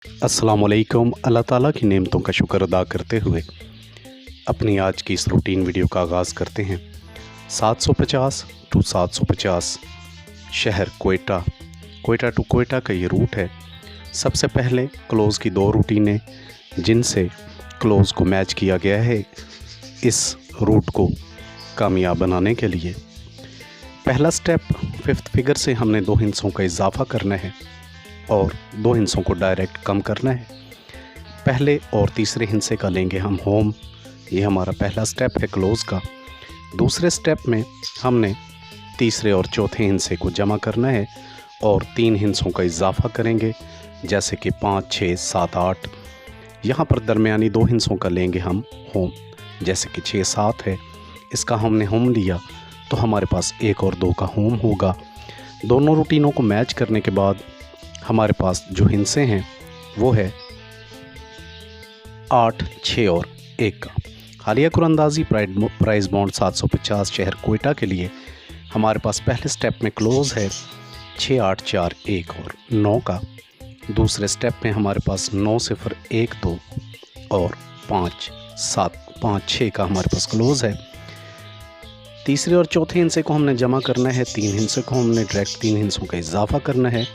अस्सलाम वालेकुम। अल्लाह ताला की नेमतों का शुक्र अदा करते हुए अपनी आज की इस रूटीन वीडियो का आगाज़ करते हैं। 750 टू 750 शहर कोयटा, कोयटा टू कोयटा का ये रूट है। सबसे पहले क्लोज़ की दो रूटीनें जिनसे क्लोज़ को मैच किया गया है इस रूट को कामयाब बनाने के लिए। पहला स्टेप, फिफ्थ फिगर से हमने दो हिस्सों का इजाफा करना है और दो हिस्सों को डायरेक्ट कम करना है। पहले और तीसरे हिस्से का लेंगे हम होम, ये हमारा पहला स्टेप है क्लोज़ का। दूसरे स्टेप में हमने तीसरे और चौथे हिस्से को जमा करना है और तीन हिस्सों का इजाफा करेंगे, जैसे कि 5, 6, 7, 8। यहाँ पर दरमियानी दो हिस्सों का लेंगे हम होम, जैसे कि 6, 7 है, इसका हमने होम लिया तो हमारे पास 1 और 2 का होम होगा। दोनों रूटीनों को मैच करने के बाद हमारे पास जो हिस्से हैं वो है 8, 6 और 1 का। हालिया कुरंदाजी प्राइस बॉन्ड 750 शहर कोयटा के लिए हमारे पास पहले स्टेप में क्लोज़ है 6, 8, 4, 1 और 9 का। दूसरे स्टेप में हमारे पास 9, 0, 1, 2 और 5, 7, 5, 6 का हमारे पास क्लोज़ है। तीसरे और चौथे हिस्से को हमने जमा करना है, तीन हिस्से को हमने डायरेक्ट तीन हिस्सों का इजाफा करना है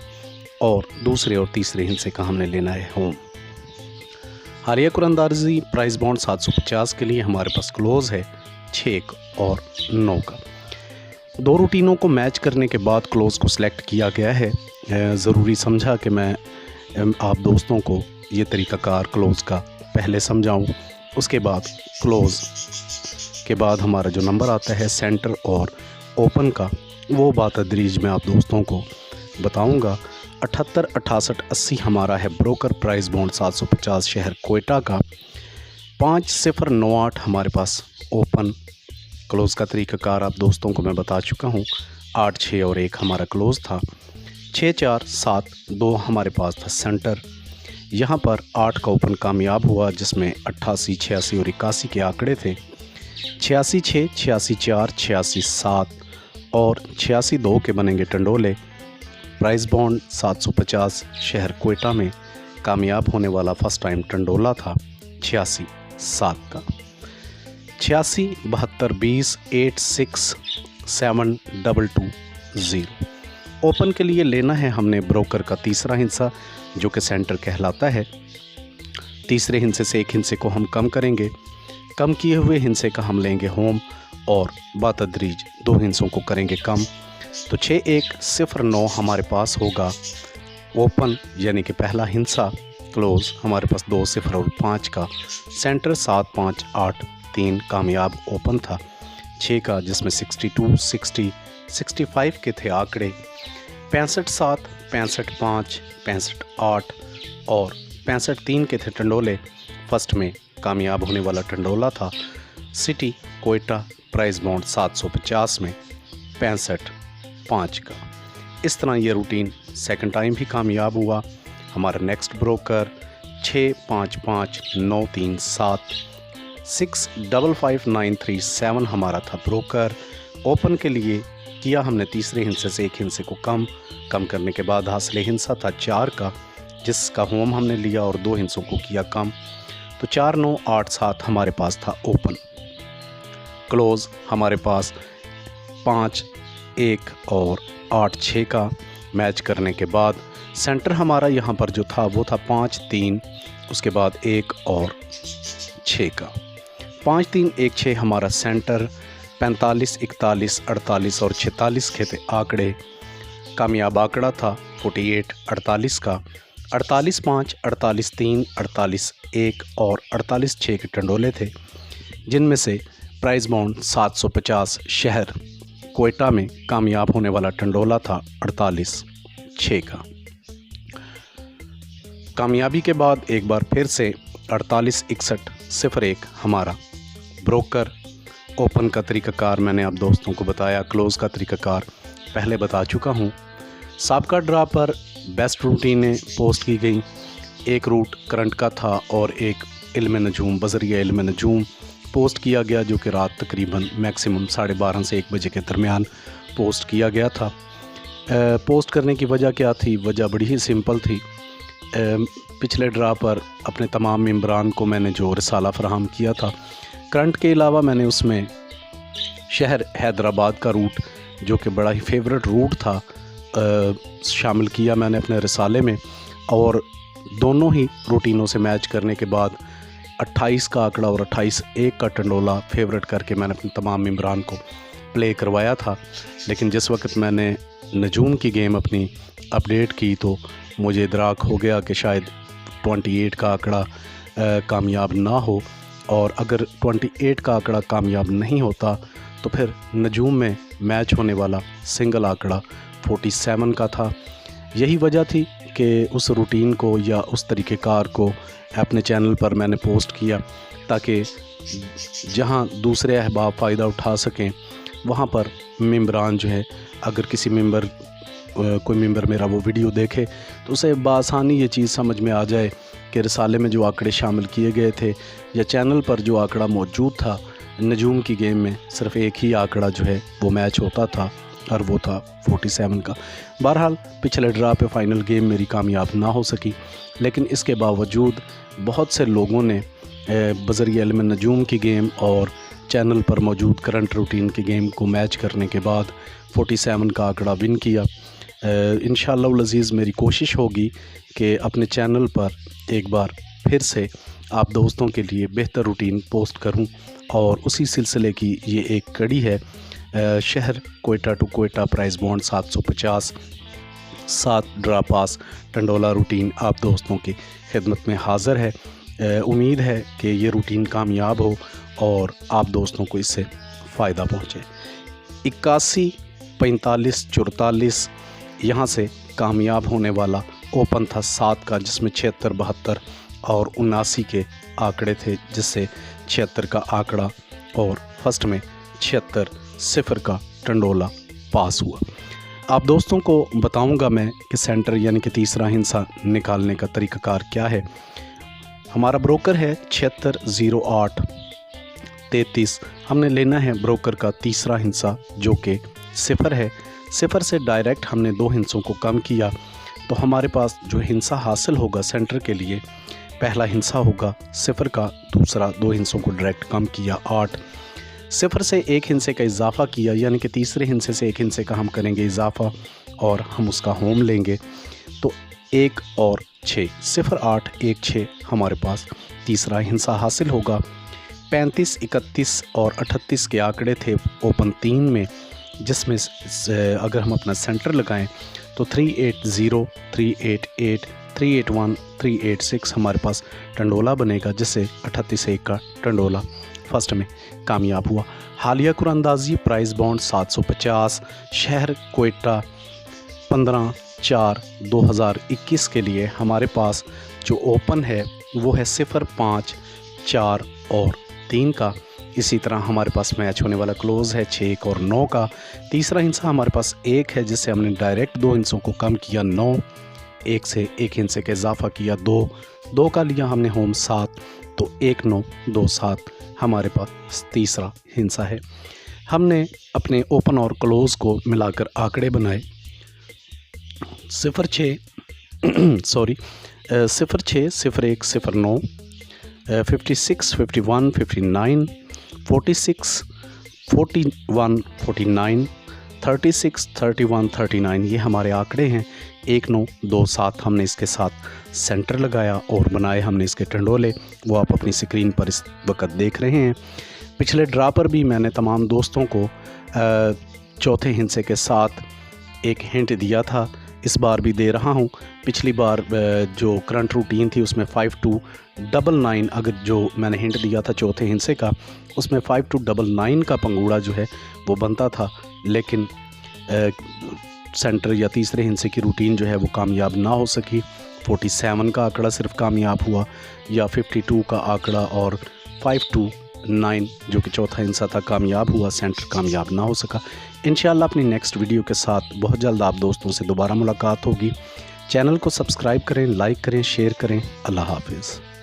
और दूसरे और तीसरे हिस्से का हमने लेना है होम। हालिया कुरंदाजी प्राइस बॉन्ड 750 के लिए हमारे पास क्लोज़ है 6 और 9 का। दो रूटीनों को मैच करने के बाद क्लोज़ को सिलेक्ट किया गया है। ज़रूरी समझा कि मैं आप दोस्तों को ये तरीक़ाकार क्लोज़ का पहले समझाऊं, उसके बाद क्लोज़ के बाद हमारा जो नंबर आता है सेंटर और ओपन का वो बातदरीज में आप दोस्तों को बताऊंगा। 78, 68, 80 हमारा है ब्रोकर प्राइस बॉन्ड 750 शहर कोयटा का। 5, 0, 9, 8 हमारे पास ओपन क्लोज़ का तरीक़ाकार आप दोस्तों को मैं बता चुका हूँ। 8, 6 और 1 हमारा क्लोज़ था। 6, 4, 7, 2 हमारे पास था सेंटर। यहाँ पर 8 का ओपन कामयाब हुआ, जिसमें 88, 86 और 81 के आंकड़े थे। 86, 6, 86, 4, 86, 7 और 86, 2 के बनेंगे टंडोले। प्राइस बॉन्ड 750 शहर कोयटा में कामयाब होने वाला फर्स्ट टाइम टंडोला था 86, 7 का। 86, 72, 20, 8, 6, 7, 2, 2, 0। ओपन के लिए लेना है हमने ब्रोकर का तीसरा हिस्सा जो कि सेंटर कहलाता है। तीसरे हिस्से से एक हिस्से को हम कम करेंगे, कम किए हुए हिस्से का हम लेंगे होम और बातदरीज दो हिस्सों को करेंगे कम। तो 6, 1, 0, 9 हमारे पास होगा ओपन, यानी कि पहला हिस्सा। क्लोज़ हमारे पास 2, 0 और 5 का। सेंटर 7, 5, 8, 3 कामयाब ओपन था। 6 का जिसमें 62, 60, 65 के थे आंकड़े। 65, 7, 65, 5, 65, 8 और 65, 3 के थे टंडोले। फर्स्ट में कामयाब होने वाला टंडोला था सिटी कोयटा प्राइस बॉन्ड 750 में 65, 5 का। इस तरह ये रूटीन सेकंड टाइम भी कामयाब हुआ। हमारा नेक्स्ट ब्रोकर 6, 5, 5, 9, 3, 7, 6, 5, 5, 9, 3, 7 हमारा था ब्रोकर। ओपन के लिए किया हमने तीसरे हिस्से से एक हिस्से को कम करने के बाद हासिल हिस्सा था 4 का, जिसका होम हमने लिया और दो हिस्सों को किया कम। तो 4, 9, 8, 7 हमारे पास था ओपन। क्लोज़ हमारे पास 5, 1 और 8, 6 का मैच करने के बाद सेंटर हमारा यहाँ पर जो था वो था 5, 3, उसके बाद 1 और 6 का। 5, 3, 1, 6 हमारा सेंटर। 45, 41, 48 और 46 के थे आंकड़े। कामयाब आंकड़ा था 48, 48 का। 48, 5, 48, 3, 48, 1 और 48, 6 के टंडोले थे, जिनमें से प्राइस बॉन्ड 750 शहर कोयटा में कामयाब होने वाला टंडोला था 48, 6 का। कामयाबी के बाद एक बार फिर से 48, 61, 0, 1 हमारा ब्रोकर। ओपन का तरीक़ाकार मैंने आप दोस्तों को बताया, क्लोज़ का तरीक़ाकार पहले बता चुका हूँ। साबका ड्रा पर बेस्ट रूटीनें पोस्ट की गई। एक रूट करंट का था और एक इल्म नजूम बज़रिया इल्म नजूम पोस्ट किया गया, जो कि रात तकरीबन मैक्सिमम 12:30 से 1 बजे के दरमियान पोस्ट किया गया था। पोस्ट करने की वजह क्या थी? वजह बड़ी ही सिंपल थी। पिछले ड्रा पर अपने तमाम मेंबरान को मैंने जो रिसाला फराहम किया था, करंट के अलावा मैंने उसमें शहर हैदराबाद का रूट, जो कि बड़ा ही फेवरेट रूट था, शामिल किया मैंने अपने रिसाले में। और दोनों ही रूटीनों से मैच करने के बाद 28 का आंकड़ा और 28-1 का टंडोला फेवरेट करके मैंने अपने तमाम मेंबरान को प्ले करवाया था। लेकिन जिस वक्त मैंने नजूम की गेम अपनी अपडेट की तो मुझे इदराक हो गया कि शायद 28 का आंकड़ा कामयाब ना हो, और अगर 28 का आंकड़ा कामयाब नहीं होता तो फिर नजूम में मैच होने वाला सिंगल आंकड़ा 47 का था। यही वजह थी कि उस रूटीन को या उस तरीक़ेकार को अपने चैनल पर मैंने पोस्ट किया, ताकि जहां दूसरे अहबाब फ़ायदा उठा सकें वहां पर मेंबरान जो है, अगर किसी कोई मेंबर मेरा वो वीडियो देखे तो उसे बआसानी ये चीज़ समझ में आ जाए कि रिसाले में जो आंकड़े शामिल किए गए थे या चैनल पर जो आंकड़ा मौजूद था, नजूम की गेम में सिर्फ़ एक ही आंकड़ा जो है वो मैच होता था, और वो था 47 का। बहरहाल पिछले ड्रा पे फ़ाइनल गेम मेरी कामयाब ना हो सकी, लेकिन इसके बावजूद बहुत से लोगों ने बज़रिए इल्म नजूम की गेम और चैनल पर मौजूद करंट रूटीन की गेम को मैच करने के बाद 47 का आंकड़ा विन किया। इंशाअल्लाह अज़ीज़ मेरी कोशिश होगी कि अपने चैनल पर एक बार फिर से आप दोस्तों के लिए बेहतर रूटीन पोस्ट करूं, और उसी सिलसिले की ये एक कड़ी है। शहर Quetta to Quetta prize bond 750 7 draw पास टंडोला रूटीन आप दोस्तों की खिदमत में हाज़िर है। उम्मीद है कि ये रूटीन कामयाब हो और आप दोस्तों को इससे फ़ायदा पहुँचे। 81, 45, 44 यहाँ से कामयाब होने वाला ओपन था 7 का, जिसमें 76, 72 और 79 के आंकड़े थे, जिससे 76 का आंकड़ा और फर्स्ट में 76 0 का टंडोला पास हुआ। आप दोस्तों को बताऊंगा मैं कि सेंटर यानी कि तीसरा हिस्सा निकालने का तरीक़ाकार क्या है। हमारा ब्रोकर है 760833। हमने लेना है ब्रोकर का तीसरा हिस्सा जो कि 0 है। 0 से डायरेक्ट हमने 2 हिस्सों को कम किया, तो हमारे पास जो हिस्सा हासिल होगा सेंटर के लिए, पहला हिस्सा होगा 0 का, दूसरा 2 हिस्सों को डायरेक्ट कम किया 8। 0 से 1 हिस्से का इजाफ़ा किया, यानी कि तीसरे हिस्से से 1 हिस्से का हम करेंगे इजाफ़ा और हम उसका होम लेंगे, तो 1 और 6, 0, 8, 1, 6 हमारे पास तीसरा हिस्सा हासिल होगा। 35, 31 और 38 के आंकड़े थे ओपन 3 में, जिसमें अगर हम अपना सेंटर लगाएं तो 380, 388, 381, 386 हमारे पास टंडोला बनेगा, जिससे 38-1 का टंडोला फर्स्ट में कामयाब हुआ। हालिया कुरानंदाजी प्राइस बॉन्ड 750 शहर कोयटा 15/4/2021 के लिए हमारे पास जो ओपन है वो है 0, 5, 4 और 3 का। इसी तरह हमारे पास मैच होने वाला क्लोज़ है 6, 1 और 9 का। तीसरा हिस्सा हमारे पास 1 है, जिससे हमने डायरेक्ट 2 हिस्सों को कम किया 9, 1 से 1 हिस्से का इजाफ़ा किया 2 का लिया हमने होम 7, तो 1, 9, 2, 7 हमारे पास तीसरा हिस्सा है। हमने अपने ओपन और क्लोज़ को मिलाकर आंकड़े बनाए 0, 6, 0, 6, 0, 1, 0, 9, 56, 51, 59, 46, 41, 49, 36, 31, 39 ये हमारे आंकड़े हैं। 1, 9, 2, 7 हमने इसके साथ सेंटर लगाया और बनाए हमने इसके टंडोले, वो आप अपनी स्क्रीन पर इस वक्त देख रहे हैं। पिछले ड्रा पर भी मैंने तमाम दोस्तों को चौथे हिस्से के साथ एक हिंट दिया था, इस बार भी दे रहा हूं। पिछली बार जो करंट रूटीन थी उसमें 5299 अगर जो मैंने हिंट दिया था चौथे हिस्से का, उसमें 5299 का पंगूड़ा जो है वो बनता था, लेकिन सेंटर या तीसरे हिस्से की रूटीन जो है वो कामयाब ना हो सकी। 47 का आंकड़ा सिर्फ कामयाब हुआ, या 52 का आंकड़ा और 529 जो कि चौथा हिस्सा था कामयाब हुआ, सेंटर कामयाब ना हो सका। इंशाअल्लाह अपनी नेक्स्ट वीडियो के साथ बहुत जल्द आप दोस्तों से दोबारा मुलाकात होगी। चैनल को सब्सक्राइब करें, लाइक करें, शेयर करें। अल्लाह हाफिज़।